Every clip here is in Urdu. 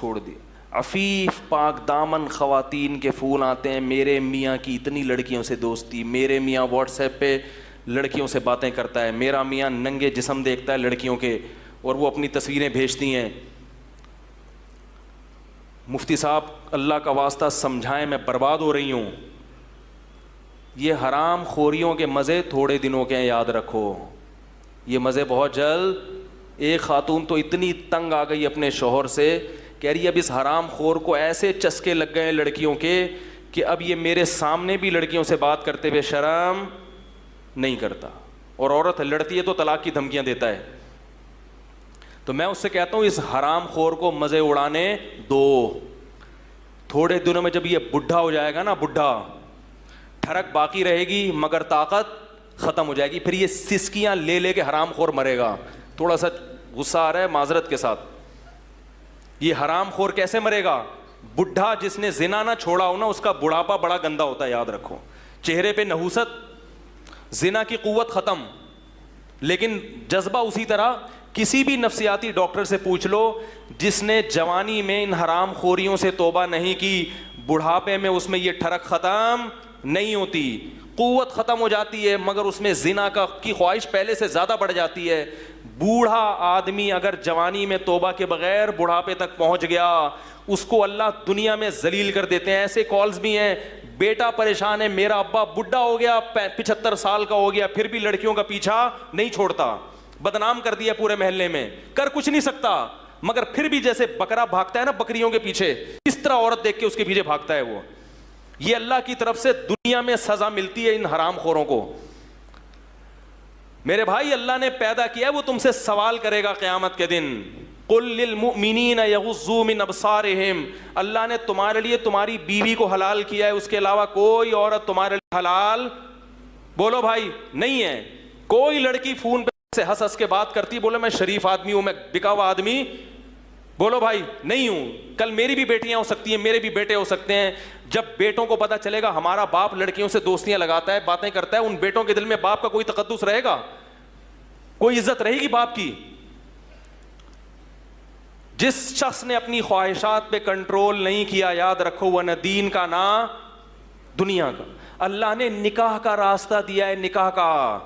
چھوڑ دیا. عفیف پاک دامن خواتین کے فون آتے ہیں, میرے میاں کی اتنی لڑکیوں سے دوستی, میرے میاں واٹس ایپ پہ لڑکیوں سے باتیں کرتا ہے, میرا میاں ننگے جسم دیکھتا ہے لڑکیوں کے اور وہ اپنی تصویریں بھیجتی ہیں. مفتی صاحب اللہ کا واسطہ سمجھائیں, میں برباد ہو رہی ہوں. یہ حرام خوریوں کے مزے تھوڑے دنوں کے ہیں, یاد رکھو, یہ مزے بہت جلد. ایک خاتون تو اتنی تنگ آ گئی اپنے شوہر سے, کہہ رہی اب اس حرام خور کو ایسے چسکے لگ گئے لڑکیوں کے کہ اب یہ میرے سامنے بھی لڑکیوں سے بات کرتے ہوئے شرم نہیں کرتا. اور عورت لڑتی ہے تو طلاق کی دھمکیاں دیتا ہے. تو میں اس سے کہتا ہوں اس حرام خور کو مزے اڑانے دو. تھوڑے دنوں میں جب یہ بڈھا ہو جائے گا نا, بڈھا, ٹھڑک باقی رہے گی مگر طاقت ختم ہو جائے گی, پھر یہ سسکیاں لے لے کے حرام خور مرے گا. تھوڑا سا غصہ آ رہا ہے, معذرت کے ساتھ. یہ حرام خور کیسے مرے گا؟ بڈھا جس نے زنا نہ چھوڑا ہو نا, اس کا بڑھاپا بڑا گندا ہوتا ہے, یاد رکھو. چہرے پہ نحوست, زنا کی قوت ختم, لیکن جذبہ اسی طرح. کسی بھی نفسیاتی ڈاکٹر سے پوچھ لو, جس نے جوانی میں ان حرام خوریوں سے توبہ نہیں کی, بڑھاپے میں اس میں یہ ٹھڑک ختم نہیں ہوتی, قوت ختم ہو جاتی ہے, مگر اس میں زنا کی خواہش پہلے سے زیادہ بڑھ جاتی ہے. بوڑھا آدمی اگر جوانی میں توبہ کے بغیر بڑھاپے تک پہنچ گیا, اس کو اللہ دنیا میں ذلیل کر دیتے ہیں. ایسے کالز بھی ہیں, بیٹا پریشان ہے, میرا ابا بڈھا ہو گیا, 75 سال کا ہو گیا, پھر بھی لڑکیوں کا پیچھا نہیں چھوڑتا, بدنام کر دیا پورے محلے میں, کر کچھ نہیں سکتا, مگر پھر بھی جیسے بکرا بھاگتا ہے نا بکریوں کے پیچھے, اس طرح عورت دیکھ کے اس کے پیچھے بھاگتا ہے وہ. یہ اللہ کی طرف سے دنیا میں سزا ملتی ہے ان حرام خوروں کو. میرے بھائی, اللہ نے پیدا کیا ہے, وہ تم سے سوال کرے گا قیامت کے دن. قل للمؤمنین یغضوا من ابصارہم, اللہ نے تمہارے لیے تمہاری بیوی کو حلال کیا ہے, اس کے علاوہ کوئی عورت تمہارے لیے حلال, بولو بھائی, نہیں ہے. کوئی لڑکی فون پہ سے ہنس ہنس کے بات کرتی, بولے میں شریف آدمی ہوں, میں بکا ہوا آدمی, بولو بھائی نہیں ہوں. کل میری بھی بیٹیاں ہو سکتی ہیں, میرے بھی بیٹے ہو سکتے ہیں. جب بیٹوں کو پتا چلے گا ہمارا باپ لڑکیوں سے دوستیاں لگاتا ہے, باتیں کرتا ہے, ان بیٹوں کے دل میں باپ کا کوئی تقدس رہے گا؟ کوئی عزت رہے گی باپ کی؟ جس شخص نے اپنی خواہشات پہ کنٹرول نہیں کیا, یاد رکھو, وہ نہ دین کا نہ دنیا کا. اللہ نے نکاح کا راستہ دیا ہے, نکاح کا.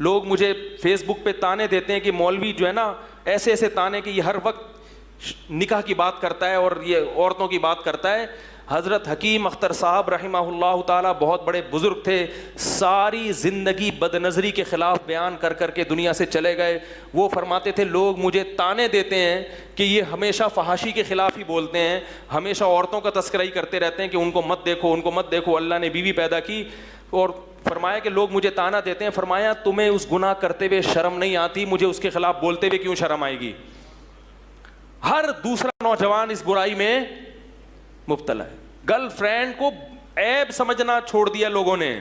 لوگ مجھے فیس بک پہ تانے دیتے ہیں کہ مولوی جو ہے نا, ایسے ایسے تانے کہ یہ ہر وقت نکاح کی بات کرتا ہے اور یہ عورتوں کی بات کرتا ہے. حضرت حکیم اختر صاحب رحمہ اللہ تعالیٰ بہت بڑے بزرگ تھے, ساری زندگی بد نظری کے خلاف بیان کر کر کے دنیا سے چلے گئے. وہ فرماتے تھے لوگ مجھے تانے دیتے ہیں کہ یہ ہمیشہ فحاشی کے خلاف ہی بولتے ہیں, ہمیشہ عورتوں کا تذکرہ ہی کرتے رہتے ہیں کہ ان کو مت دیکھو, ان کو مت دیکھو. اللہ نے بیوی پیدا کی اور فرمایا کہ لوگ مجھے تانا دیتے ہیں. فرمایا تمہیں اس گناہ کرتے ہوئے شرم نہیں آتی, مجھے اس کے خلاف بولتے ہوئے کیوں شرم آئے گی؟ ہر دوسرا نوجوان اس برائی میں مبتلا ہے. گرل فرینڈ کو عیب سمجھنا چھوڑ دیا لوگوں نے.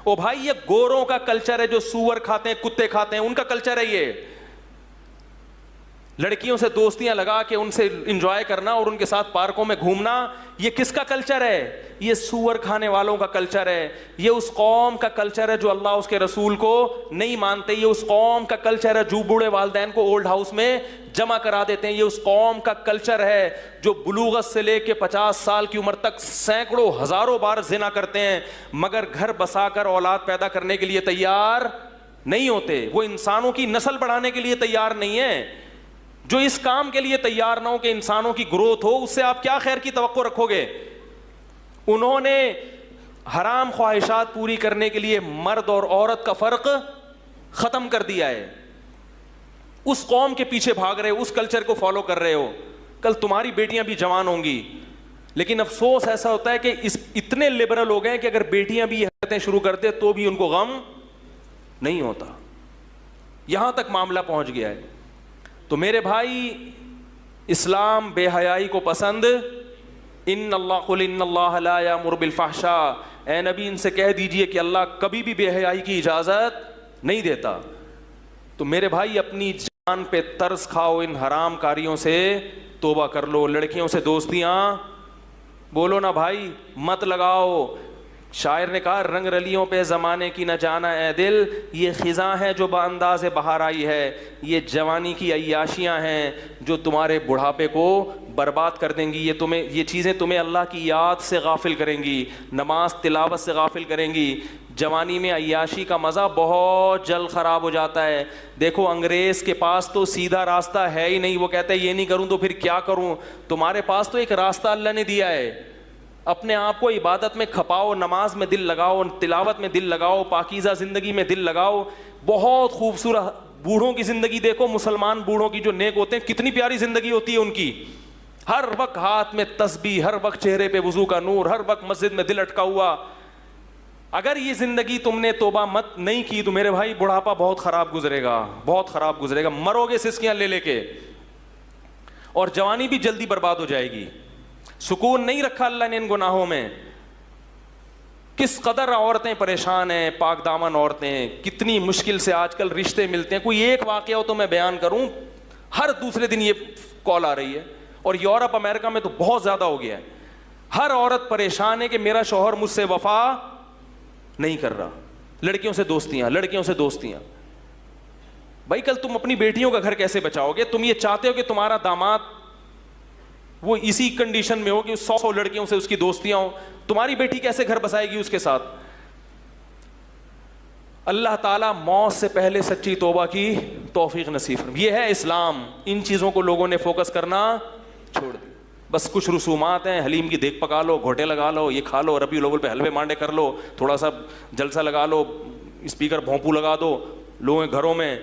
او بھائی, یہ گوروں کا کلچر ہے, جو سور کھاتے ہیں, کتے کھاتے ہیں, ان کا کلچر ہے یہ. لڑکیوں سے دوستیاں لگا کے ان سے انجوائے کرنا اور ان کے ساتھ پارکوں میں گھومنا, یہ کس کا کلچر ہے؟ یہ سور کھانے والوں کا کلچر ہے. یہ اس قوم کا کلچر ہے جو اللہ اس کے رسول کو نہیں مانتے. یہ اس قوم کا کلچر ہے جو بوڑھے والدین کو اولڈ ہاؤس میں جمع کرا دیتے ہیں. یہ اس قوم کا کلچر ہے جو بلوغت سے لے کے 50 سال کی عمر تک سینکڑوں ہزاروں بار زنا کرتے ہیں, مگر گھر بسا کر اولاد پیدا کرنے کے لیے تیار نہیں ہوتے. وہ انسانوں کی نسل بڑھانے کے لیے تیار نہیں ہے. جو اس کام کے لیے تیار نہ ہو کہ انسانوں کی گروتھ ہو, اس سے آپ کیا خیر کی توقع رکھو گے؟ انہوں نے حرام خواہشات پوری کرنے کے لیے مرد اور عورت کا فرق ختم کر دیا ہے. اس قوم کے پیچھے بھاگ رہے ہو, اس کلچر کو فالو کر رہے ہو. کل تمہاری بیٹیاں بھی جوان ہوں گی, لیکن افسوس ایسا ہوتا ہے کہ اتنے لبرل ہو گئے کہ اگر بیٹیاں بھی یہ حرکتیں شروع کر دے تو بھی ان کو غم نہیں ہوتا. یہاں تک معاملہ پہنچ گیا ہے. تو میرے بھائی, اسلام بے حیائی کو پسند, ان اللہ لا یامر بالفحشاء, اے نبی ان سے کہہ دیجئے کہ اللہ کبھی بھی بے حیائی کی اجازت نہیں دیتا. تو میرے بھائی, اپنی جان پہ ترس کھاؤ, ان حرام کاریوں سے توبہ کر لو. لڑکیوں سے دوستیاں بولو نا بھائی, مت لگاؤ. شاعر نے کہا رنگ رلیوں پہ زمانے کی نہ جانا اے دل, یہ خزاں ہے جو بانداز بہار آئی ہے. یہ جوانی کی عیاشیاں ہیں جو تمہارے بڑھاپے کو برباد کر دیں گی. یہ چیزیں تمہیں اللہ کی یاد سے غافل کریں گی, نماز تلاوت سے غافل کریں گی. جوانی میں عیاشی کا مزہ بہت جلد خراب ہو جاتا ہے. دیکھو انگریز کے پاس تو سیدھا راستہ ہے ہی نہیں, وہ کہتا ہے یہ نہیں کروں تو پھر کیا کروں. تمہارے پاس تو ایک راستہ اللہ نے دیا ہے. اپنے آپ کو عبادت میں کھپاؤ, نماز میں دل لگاؤ, تلاوت میں دل لگاؤ, پاکیزہ زندگی میں دل لگاؤ. بہت خوبصورت بوڑھوں کی زندگی دیکھو, مسلمان بوڑھوں کی جو نیک ہوتے ہیں, کتنی پیاری زندگی ہوتی ہے ان کی. ہر وقت ہاتھ میں تسبیح, ہر وقت چہرے پہ وضو کا نور, ہر وقت مسجد میں دل اٹکا ہوا. اگر یہ زندگی تم نے توبہ مت نہیں کی تو میرے بھائی بڑھاپا بہت خراب گزرے گا, بہت خراب گزرے گا, مرو گے سسکیاں لے لے کے, اور جوانی بھی جلدی برباد ہو جائے گی. سکون نہیں رکھا اللہ نے ان گناہوں میں. کس قدر عورتیں پریشان ہیں, پاک دامن عورتیں, کتنی مشکل سے آج کل رشتے ملتے ہیں. کوئی ایک واقعہ ہو تو میں بیان کروں, ہر دوسرے دن یہ کال آ رہی ہے, اور یورپ امریکہ میں تو بہت زیادہ ہو گیا ہے. ہر عورت پریشان ہے کہ میرا شوہر مجھ سے وفا نہیں کر رہا, لڑکیوں سے دوستیاں, لڑکیوں سے دوستیاں. بھائی کل تم اپنی بیٹیوں کا گھر کیسے بچاؤ گے؟ تم یہ چاہتے ہو کہ تمہارا داماد وہ اسی کنڈیشن میں ہو کہ 100 لڑکیوں سے اس کی دوستیاں ہوں, تمہاری بیٹی کیسے گھر بسائے گی اس کے ساتھ؟ اللہ تعالیٰ موت سے پہلے سچی توبہ کی توفیق نصیب فرمائے. یہ ہے اسلام. ان چیزوں کو لوگوں نے فوکس کرنا چھوڑ دیا. بس کچھ رسومات ہیں, حلیم کی دیگ پکا لو, گھوٹے لگا لو, یہ کھا لو, ربیع الاول پہ حلوے مانڈے کر لو, تھوڑا سا جلسہ لگا لو, اسپیکر بھونپو لگا دو لوگوں کے گھروں میں,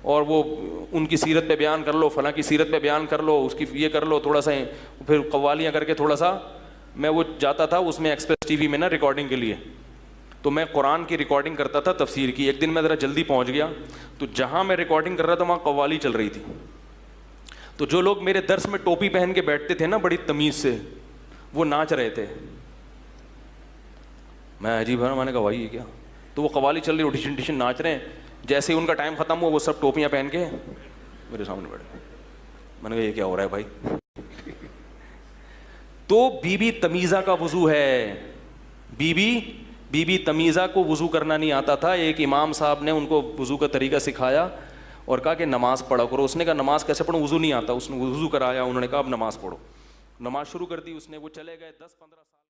اور وہ ان کی سیرت پہ بیان کر لو, فلاں کی سیرت پہ بیان کر لو, اس کی یہ کر لو تھوڑا سا, پھر قوالیاں کر کے تھوڑا سا. میں وہ جاتا تھا اس میں ایکسپریس ٹی وی میں نا ریکارڈنگ کے لیے, تو میں قرآن کی ریکارڈنگ کرتا تھا تفسیر کی. ایک دن میں ذرا جلدی پہنچ گیا, تو جہاں میں ریکارڈنگ کر رہا تھا وہاں قوالی چل رہی تھی. تو جو لوگ میرے درس میں ٹوپی پہن کے بیٹھتے تھے نا بڑی تمیز سے, وہ ناچ رہے تھے. میں عجیب ہے نا, میں نے کہا بھائی یہ کیا؟ تو وہ قوالی چل رہی, ڈیشن ڈیشن ناچ رہے ہیں. جیسے ہی ان کا ٹائم ختم ہوا وہ سب ٹوپیاں پہن کے میرے سامنے بیٹھ گئے. میں نے کہا یہ کیا ہو رہا ہے بھائی؟ تو بی بی تمیزہ کا وضو ہے. بی بی تمیزہ کو وضو کرنا نہیں آتا تھا. ایک امام صاحب نے ان کو وضو کا طریقہ سکھایا اور کہا کہ نماز پڑھا کرو. اس نے کہا نماز کیسے پڑھوں, وضو نہیں آتا. اس نے وضو کرایا, انہوں نے کہا اب نماز پڑھو. نماز شروع کر دی اس نے. وہ چلے گئے 10-15 سال.